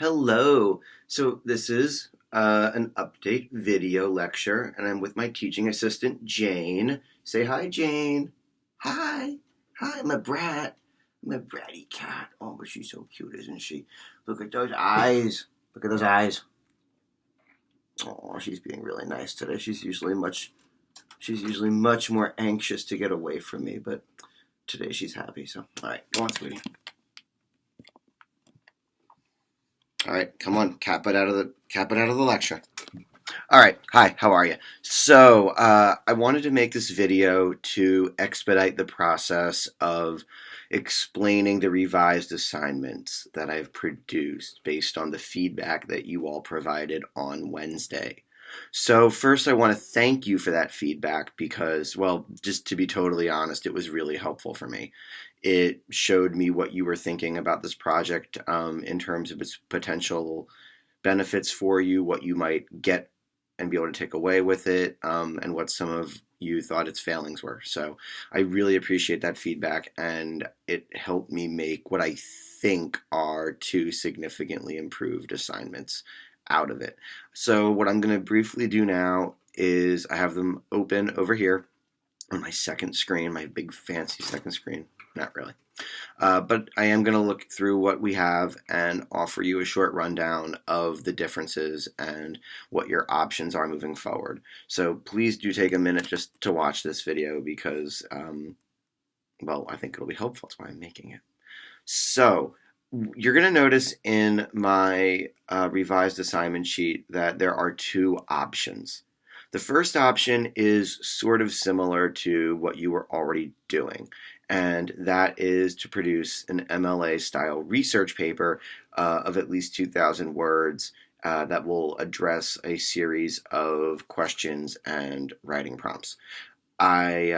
Hello. So this is an update video lecture, and I'm with my teaching assistant, Jane. Say hi, Jane. Hi. Hi, I'm a brat. I'm a bratty cat. Oh, but she's so cute, isn't she? Look at those eyes. Look at those eyes. Oh, she's being really nice today. She's usually much more anxious to get away from me, but today she's happy. So, all right, go on, sweetie. All right, come on, cap it out of the lecture. All right, hi, how are you? So, I wanted to make this video to expedite the process of explaining the revised assignments that I've produced based on the feedback that you all provided on Wednesday. So first, I want to thank you for that feedback because, well, just to be totally honest, it was really helpful for me. It showed me what you were thinking about this project in terms of its potential benefits for you, what you might get and be able to take away with it, and what some of you thought its failings were. So I really appreciate that feedback, and it helped me make what I think are two significantly improved assignments out of it. So what I'm going to briefly do now is I have them open over here on my second screen, my big fancy second screen. Not really. But I am going to look through what we have and offer you a short rundown of the differences and what your options are moving forward. So please do take a minute just to watch this video because, well, I think it'll be helpful. That's why I'm making it. So you're going to notice in my revised assignment sheet that there are two options. The first option is sort of similar to what you were already doing, and that is to produce an MLA-style research paper of at least 2,000 words that will address a series of questions and writing prompts. I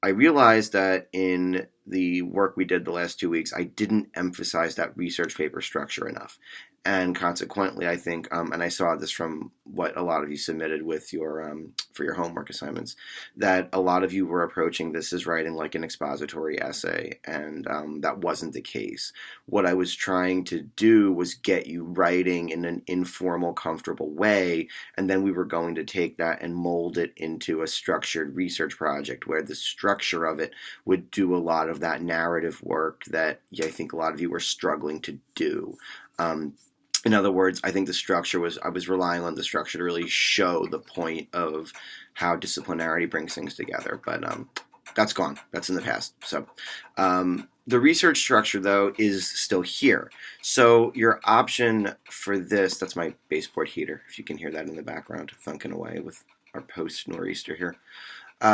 realized that in the work we did the last 2 weeks, I didn't emphasize that research paper structure enough. And consequently, I think, and I saw this from what a lot of you submitted with your for your homework assignments, that a lot of you were approaching this as writing like an expository essay, and that wasn't the case. What I was trying to do was get you writing in an informal, comfortable way, and then we were going to take that and mold it into a structured research project where the structure of it would do a lot of that narrative work that I think a lot of you were struggling to do. In other words, I think I was relying on the structure to really show the point of how disciplinarity brings things together. But that's gone. That's in the past. So the research structure, though, is still here. So your option for this, that's my baseboard heater, if you can hear that in the background, thunking away with our post-nor'easter here.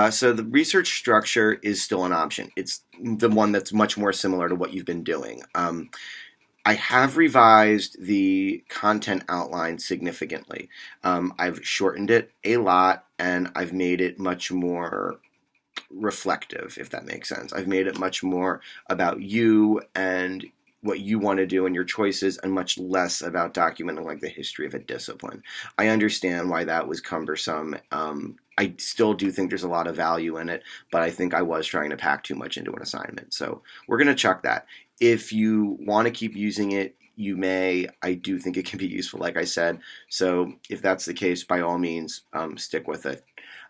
So the research structure is still an option. It's the one that's much more similar to what you've been doing. I have revised the content outline significantly. I've shortened it a lot, and I've made it much more reflective, if that makes sense. I've made it much more about you and what you want to do and your choices, and much less about documenting like the history of a discipline. I understand why that was cumbersome. I still do think there's a lot of value in it, but I think I was trying to pack too much into an assignment. So we're going to chuck that. If you want to keep using it, you may. I do think it can be useful, like I said. So if that's the case, by all means, stick with it.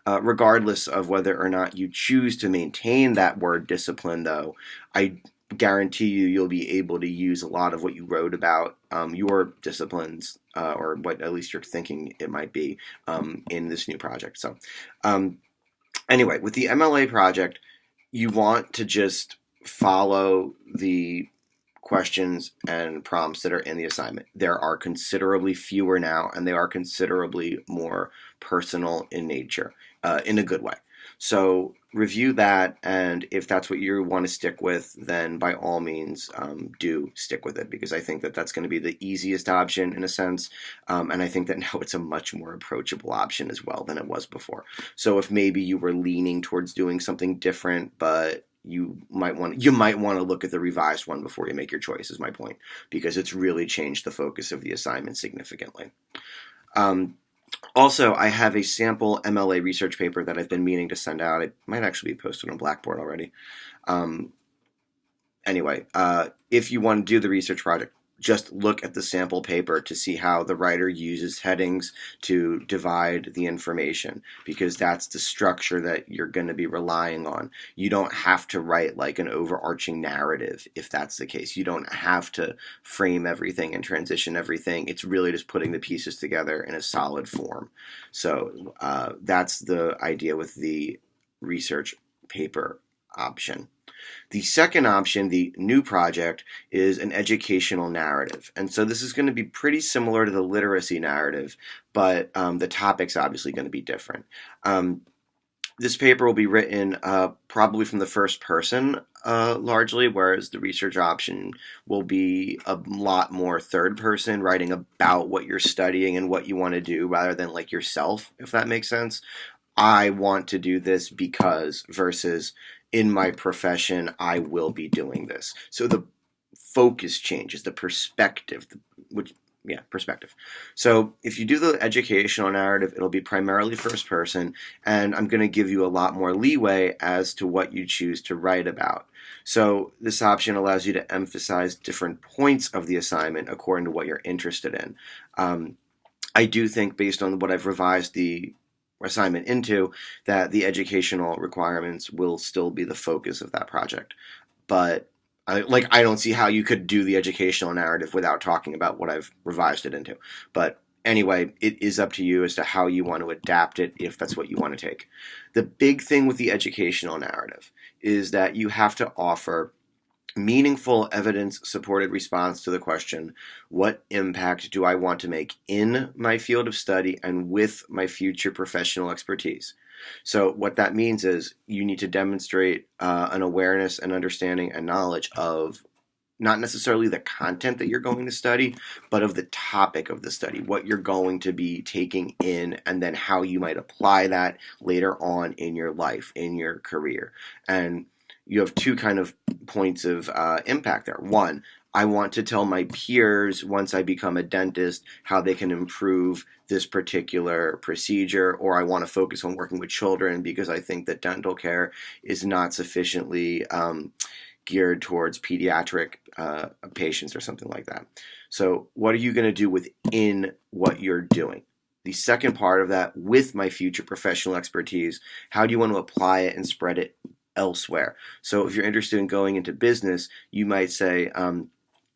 Regardless of whether or not you choose to maintain that word discipline, though, I guarantee you'll be able to use a lot of what you wrote about your disciplines, or what at least you're thinking it might be, in this new project. So anyway, with the MLA project, you want to just follow the questions and prompts that are in the assignment. There are considerably fewer now, and they are considerably more personal in nature, in a good way. So review that, and if that's what you want to stick with, then by all means do stick with it, because I think that that's going to be the easiest option in a sense, and I think that now it's a much more approachable option as well than it was before. So if maybe you were leaning towards doing something different, but you might want to look at the revised one before you make your choice, is my point, because it's really changed the focus of the assignment significantly. Also, I have a sample MLA research paper that I've been meaning to send out. It might actually be posted on Blackboard already. Anyway, if you want to do the research project, just look at the sample paper to see how the writer uses headings to divide the information, because that's the structure that you're going to be relying on. You don't have to write like an overarching narrative if that's the case. You don't have to frame everything and transition everything. It's really just putting the pieces together in a solid form. So that's the idea with the research paper option. The second option, the new project, is an educational narrative. And so this is going to be pretty similar to the literacy narrative, but the topic's obviously going to be different. This paper will be written probably from the first person largely, whereas the research option will be a lot more third person, writing about what you're studying and what you want to do rather than like yourself, if that makes sense. I want to do this because versus in my profession, I will be doing this. So the focus changes, the perspective, perspective. So if you do the educational narrative, it'll be primarily first person, and I'm going to give you a lot more leeway as to what you choose to write about. So this option allows you to emphasize different points of the assignment according to what you're interested in. I do think, based on what I've revised the assignment into, that the educational requirements will still be the focus of that project. But I don't see how you could do the educational narrative without talking about what I've revised it into. But anyway, it is up to you as to how you want to adapt it if that's what you want to take. The big thing with the educational narrative is that you have to offer meaningful evidence-supported response to the question, what impact do I want to make in my field of study and with my future professional expertise? So what that means is you need to demonstrate an awareness and understanding and knowledge of not necessarily the content that you're going to study, but of the topic of the study, what you're going to be taking in, and then how you might apply that later on in your life, in your career. And you have two kind of points of impact there. One, I want to tell my peers once I become a dentist how they can improve this particular procedure, or I want to focus on working with children because I think that dental care is not sufficiently geared towards pediatric patients or something like that. So what are you going to do within what you're doing? The second part of that, with my future professional expertise, how do you want to apply it and spread it elsewhere? So if you're interested in going into business, you might say,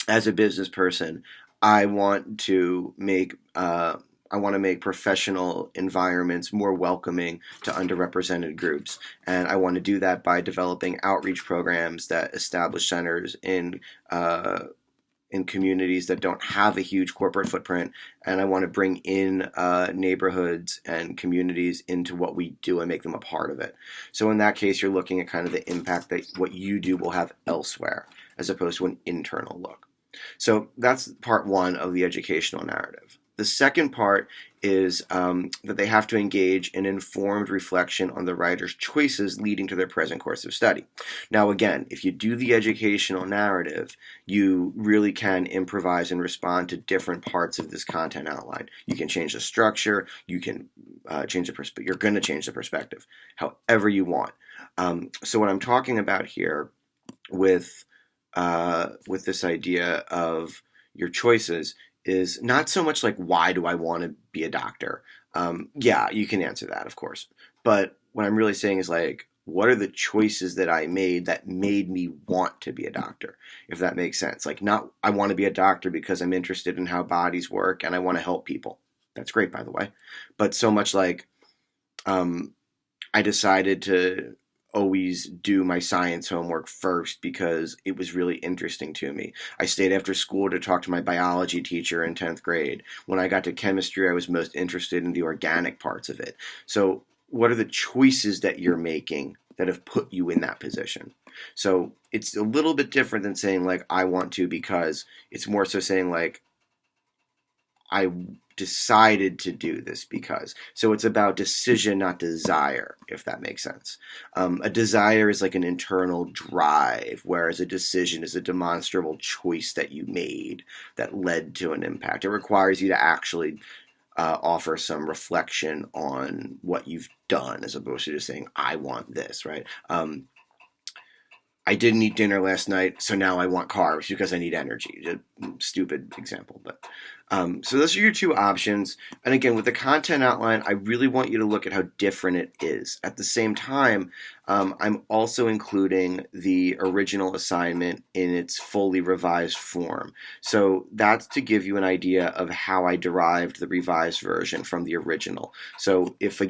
as a business person, I want to make professional environments more welcoming to underrepresented groups, and I want to do that by developing outreach programs that establish centers in communities that don't have a huge corporate footprint, and I want to bring in neighborhoods and communities into what we do and make them a part of it. So in that case, you're looking at kind of the impact that what you do will have elsewhere, as opposed to an internal look. So that's part one of the educational narrative. The second part is that they have to engage in informed reflection on the writer's choices leading to their present course of study. Now again, if you do the educational narrative, you really can improvise and respond to different parts of this content outline. You can change the structure, you can change the perspective, you're going to change the perspective, however you want. So what I'm talking about here with this idea of your choices is not so much like, why do I want to be a doctor? Yeah, you can answer that, of course. But what I'm really saying is, like, what are the choices that I made that made me want to be a doctor, if that makes sense? Like, not, I want to be a doctor because I'm interested in how bodies work and I want to help people. That's great, by the way. But so much like, I decided to always do my science homework first because it was really interesting to me. I stayed after school to talk to my biology teacher in 10th grade. When I got to chemistry, I was most interested in the organic parts of it. So what are the choices that you're making that have put you in that position? So it's a little bit different than saying, like, I want to because. It's more so saying, like, I decided to do this because. So it's about decision, not desire, if that makes sense. A desire is like an internal drive, whereas a decision is a demonstrable choice that you made that led to an impact. It requires you to actually offer some reflection on what you've done, as opposed to just saying, I want this, right? I didn't eat dinner last night, so now I want carbs because I need energy. A stupid example, but so those are your two options. And again, with the content outline, I really want you to look at how different it is. At the same time, I'm also including the original assignment in its fully revised form. So that's to give you an idea of how I derived the revised version from the original. So if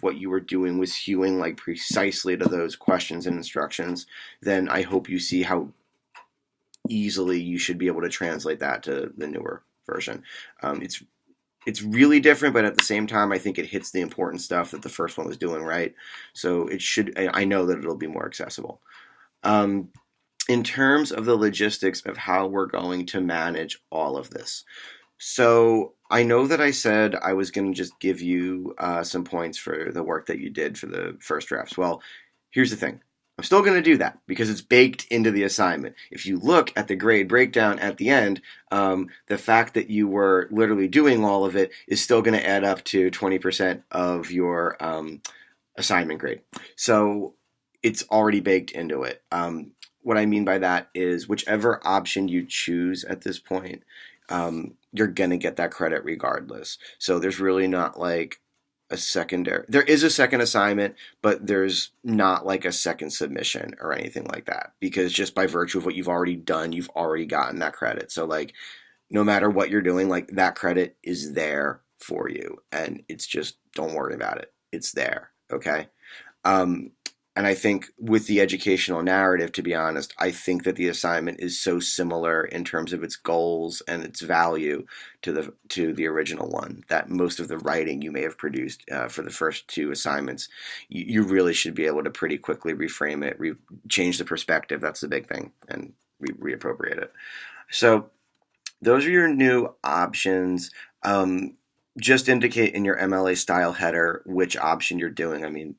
what you were doing was hewing like precisely to those questions and instructions, then I hope you see how easily you should be able to translate that to the newer version. It's really different, but at the same time, I think it hits the important stuff that the first one was doing right. So it should. I know that it'll be more accessible. In terms of the logistics of how we're going to manage all of this. So I know that I said I was going to just give you some points for the work that you did for the first drafts. Well, here's the thing. I'm still going to do that because it's baked into the assignment. If you look at the grade breakdown at the end, the fact that you were literally doing all of it is still going to add up to 20% of your assignment grade. So it's already baked into it. What I mean by that is whichever option you choose at this point, you're going to get that credit regardless. So there's really not like a secondary. There is a second assignment, but there's not like a second submission or anything like that, because just by virtue of what you've already done, you've already gotten that credit. So like no matter what you're doing, like that credit is there for you, and it's just, don't worry about it. It's there. Okay. And I think with the educational narrative, to be honest, I think that the assignment is so similar in terms of its goals and its value to the original one that most of the writing you may have produced for the first two assignments, you really should be able to pretty quickly reframe it, change the perspective. That's the big thing, and reappropriate it. So those are your new options. Just indicate in your MLA style header which option you're doing. I mean,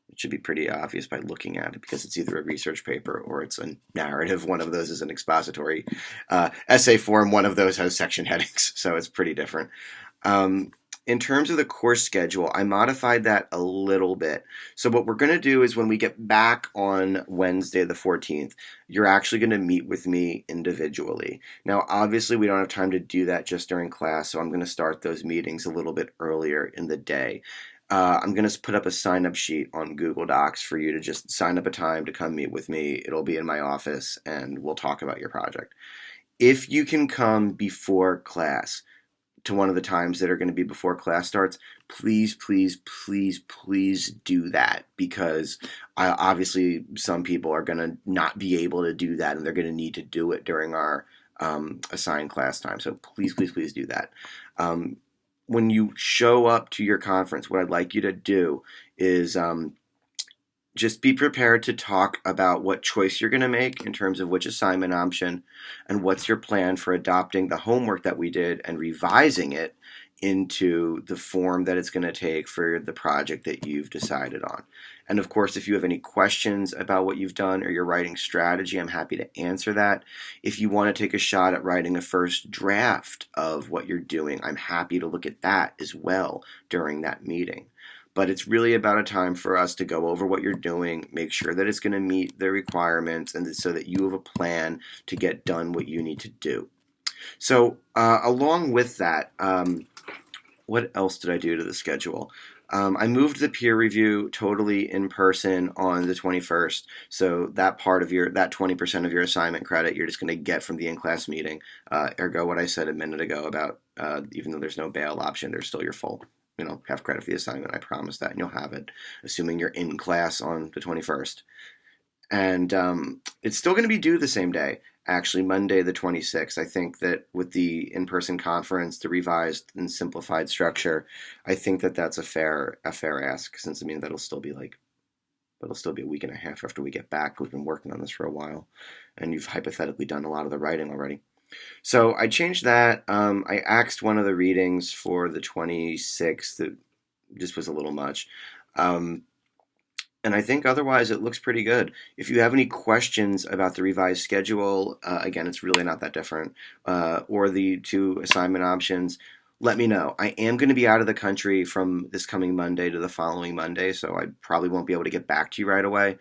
it should be pretty obvious by looking at it because it's either a research paper or it's a narrative. One of those is an expository essay form. One of those has section headings, so it's pretty different. In terms of the course schedule, I modified that a little bit. So what we're going to do is when we get back on Wednesday the 14th, you're actually going to meet with me individually. Now, obviously, we don't have time to do that just during class, so I'm going to start those meetings a little bit earlier in the day. I'm going to put up a sign-up sheet on Google Docs for you to just sign up a time to come meet with me. It'll be in my office, and we'll talk about your project. If you can come before class, to one of the times that are going to be before class starts, please, please, please, please do that, because obviously some people are going to not be able to do that, and they're going to need to do it during our assigned class time. So please, please, please do that. When you show up to your conference, what I'd like you to do is just be prepared to talk about what choice you're going to make in terms of which assignment option, and what's your plan for adopting the homework that we did and revising it into the form that it's going to take for the project that you've decided on. And of course, if you have any questions about what you've done or your writing strategy, I'm happy to answer that. If you want to take a shot at writing a first draft of what you're doing, I'm happy to look at that as well during that meeting. But it's really about a time for us to go over what you're doing, make sure that it's going to meet the requirements, and so that you have a plan to get done what you need to do. So along with that, what else did I do to the schedule? I moved the peer review totally in person on the 21st. So that part of that 20% of your assignment credit, you're just going to get from the in-class meeting. Ergo, what I said a minute ago about even though there's no bail option, there's still your full, half credit for the assignment. I promise that, and you'll have it, assuming you're in class on the 21st. And it's still going to be due the same day, actually, Monday the 26th. I think that with the in-person conference, the revised and simplified structure, I think that that's a fair ask, since that'll still be a week and a half after we get back. We've been working on this for a while, and you've hypothetically done a lot of the writing already. So I changed that. I axed one of the readings for the 26th. That just was a little much. And I think otherwise it looks pretty good. If you have any questions about the revised schedule, again, it's really not that different, or the two assignment options, let me know. I am going to be out of the country from this coming Monday to the following Monday, so I probably won't be able to get back to you right away.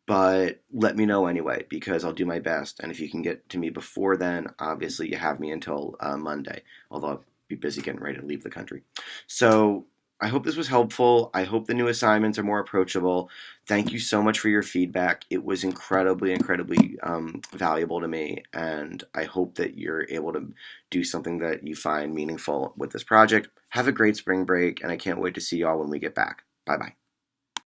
But let me know anyway, because I'll do my best. And if you can get to me before then, obviously you have me until Monday, although I'll be busy getting ready to leave the country. So I hope this was helpful. I hope the new assignments are more approachable. Thank you so much for your feedback. It was incredibly, incredibly valuable to me. And I hope that you're able to do something that you find meaningful with this project. Have a great spring break, and I can't wait to see y'all when we get back. Bye bye.